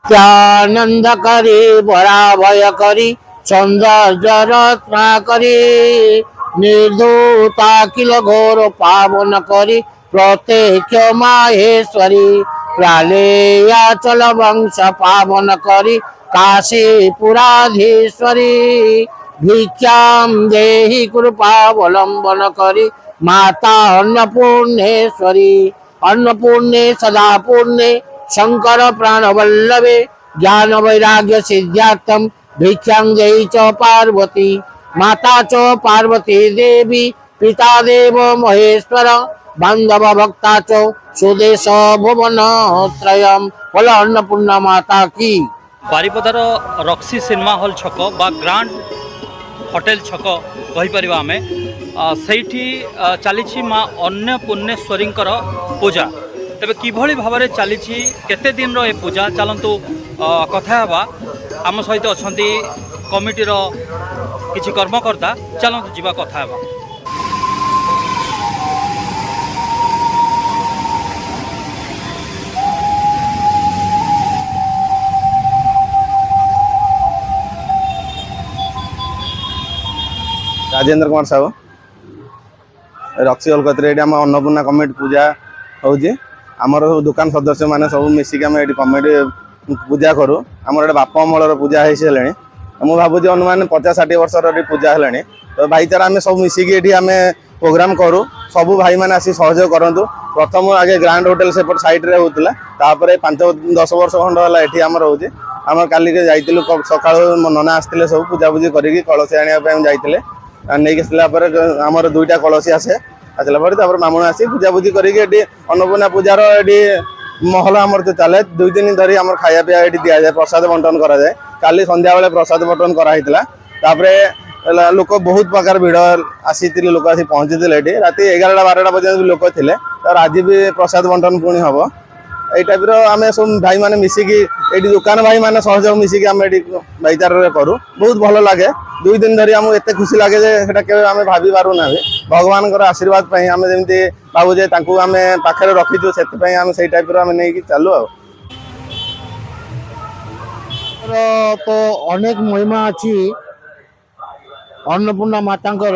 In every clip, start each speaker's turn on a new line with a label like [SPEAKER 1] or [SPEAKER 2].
[SPEAKER 1] नित्यानंद करी बड़ा भय करी सौंदर्य रत्ना करी निर्धूता किल घोर पावन करी प्रत्यक्ष माहेश्वरी प्रालेयाचल वंश पावन करी काशी पुराधीश्वरी भिक्षाम देहि कृपावलंबन करी माता अन्नपूर्णेश्वरी अन्नपूर्णे सदा पूर्णे शंकर प्राणवल्लभे ज्ञान वैराग्य सिद्ध्यार्थम भिक्षां देहि च पार्वती माता च पार्वती देवी पिता देव महेश्वर बांधव भक्ता च सुदेश भुवन त्रयम बोल अन्नपूर्णा माता की।
[SPEAKER 2] बारिपदार रक्सी सिनेमा हॉल छक बा ग्रांड होटेल छक कहीपर आम से चली माँ अन्नपूर्णेश्वरी पूजा तेरे किभली भाव में चली केते दिन रो पूजा चलतु कथा आम सहित अच्छा कमिटीर किसी कर्मकर्ता चलतु जावा कथा
[SPEAKER 3] राजेंद्र कुमार साहू रक्सी अलकतरे आम अन्नपूर्णा कमिटी पूजा होची आमर दुकान सदस्य मैंने सब मिसिक आम ये कमिटी पूजा करूँ आमर बाप अमलर पूजा हो सारे मुझे भावुँ अनुमान 50-60 वर्ष पूजा है तो भाईचारा आम सब मिसिक ये आम प्रोग्राम करूँ सब भाई मैंने आसी सहयोग करूँ प्रथम आगे ग्रांड होटेल से साइड्रे होता 5-10 वर्ष खंड है ये आम रोचे आम काली जाइलु सका नना आसते सब पूजापूजी करी कलसी आने जाइए नहीं आसला आमर 2टा कलसी आसे आसला ब्राह्मण आसी पूजापूजी करके अन्नपूर्णा पूजार ये महल आमर तो चले 2 दिन धरी आम खाया पीया ये दि जाए प्रसाद बंटन करा जाए काली संध्या बेले प्रसाद बंटन कराई लोक बहुत प्रकार भिड़ आसी लोक आसी पहुँची ये राति 11-12 पर्यटन लोक थे आज भी प्रसाद बंटन पुणी हम यही टाइप आम सब भाई मैंने मिसिकी ये दुकान भाई मैंने सहयोग मिसिकी आम भाईचारा करूँ बहुत भल लगे 2 दिन धरी आमको एत खुशी लगे के आम भाभी पारूना भगवान आशीर्वाद आम जमी भावुजे आम पाखे रखीचु से आम से टाइप नहीं चलू
[SPEAKER 1] तो अनेक महिमा अच्छी अन्नपूर्णा मातांकर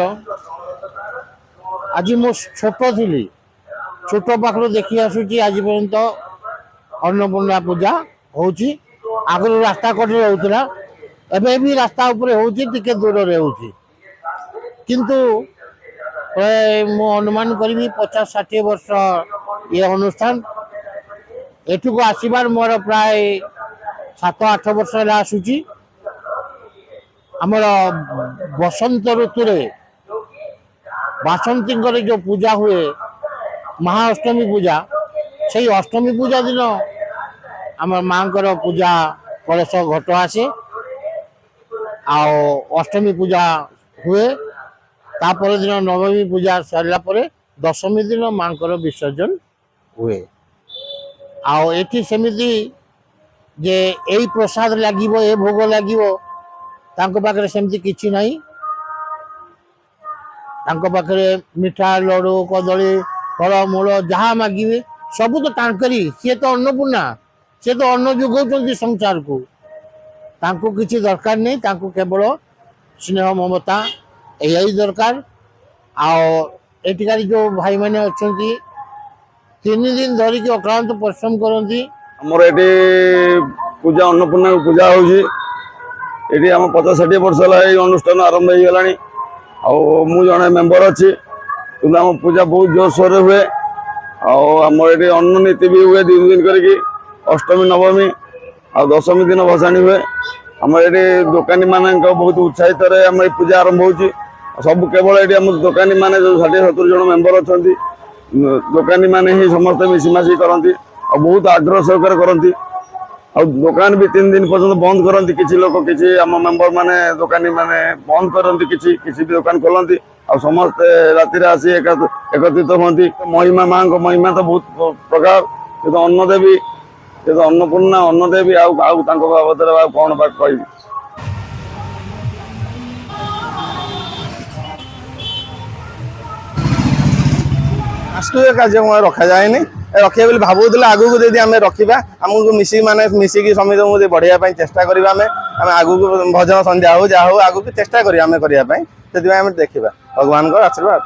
[SPEAKER 1] आज मु छोट थी छोट पाखर देखी आसूची आज पर्यंत अन्नपूर्णा पूजा होची आगु रास्ता कड़े होता एवं भी रास्ता उपरे होची टिके दूर होची किंतु मु अनुमान करी 50-60 वर्ष ये अनुष्ठान एठू को आसबार मोर प्राय 7-8 वर्ष है आसूची आमर बसंत ऋतु बासंती जो पूजा हुए महाअष्टमी पूजा से अष्टमी पूजा दिन आम माँ पूजा कलश घट आसे अष्टमी पूजा हुए तापर दिन नवमी पूजा सरला दशमी दिन माँ विसर्जन हुए आठी सेमती जे यही प्रसाद लगे ये भोग लगे पाखे सेमती किसी ना पाखे मिठा लड्डू कदली फल मूल जहाँ मागिबे सबू तो तांकरी सी तो अन्नपूर्णा सी तो अन्न जोगाउछन्ति संसार को तांको किसी दरकार नहीं तांको केवल स्नेह ममता यही दरकार आठिकार जो भाई मैंने अच्छा 3 दिन धरिकी अक्लांत परिश्रम करती
[SPEAKER 4] आमर ये पूजा अन्नपूर्णा पूजा होती आम 50-60 वर्ष है अनुष्ठान आरंभ हो गला मु जड़े मेम्बर अच्छी कि आम पूजा बहुत जोरसोर हुए आमर ये अन्न नीति भी हुए 2 दिन करके अष्टमी नवमी आ दशमी दिन भसाणी हुए आमर ये दुकानी मान बहुत उत्साहित आम पूजा आरंभ हो सब केवल ये आम दुकानी मैंने जो 60-70 जन मेम्बर अच्छा दुकानी मैंने ही समस्त मिशीमाशी करती बहुत आग्रह सहकार करती दुकान भी 3 दिन पर्यटन बंद करती किसी लोग किसी आम मेम्बर मैंने दुकानी मैंने बंद करती किसी भी दुकान खोलती समस्त राति आसी एकत्रित होती महिमा माँ को महिमा तो बहुत प्रकार ये तो अन्नदेवी ये तो अन्नपूर्णा अन्नदेवी बाबद कौन बात कह
[SPEAKER 3] सांस्कृतिक कार्यक्रम रखा जाए रखिए बोली भावुले आगू यदि आम रखा आमको मिसिकी समित बढ़ाई चेष्टा करा आम आगू भजन संध्या हो जहाँ हो आगू चेष्टा करें देखा भगवान का आशीर्वाद।